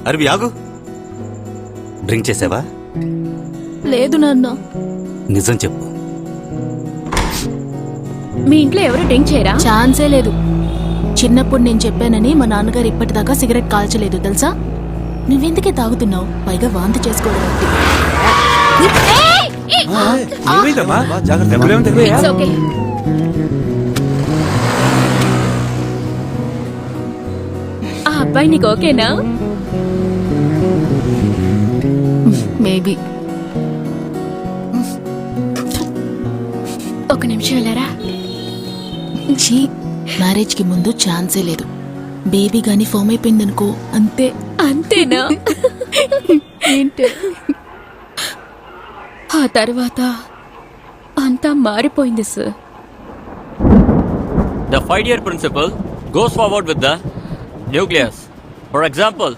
అరవి ఆగు. డ్రింక్ చేసావా? లేదు నాన్న. నిజం చెప్పు. మీ ఇంట్లో ఎవరు డ్రింక్ చేయరా? ఛాన్సే లేదు. చిన్నప్పుడు నేను చెప్పానని మా నాన్నగారు ఇప్పటిదాకా సిగరెట్ కాల్చలేదు తెలుసా. నువ్వెందుకే తాగుతున్నావు? పైగా వాంతి చేసుకోవడం. ఆ అబ్బాయి నీకు ఓకేనా? మేబీ. ఒక నిమిషం వెళ్ళారా? మ్యారేజ్ కి ముందు ఛాన్సే లేదు. బేబీ గాని ఫామ్ అయిపోయిందనుకో అంతే. అంతేనా? ఏంటి ఆ తర్వాత అంతా మారిపోయింది sir. The 5-year principle goes forward with the nucleus. For example,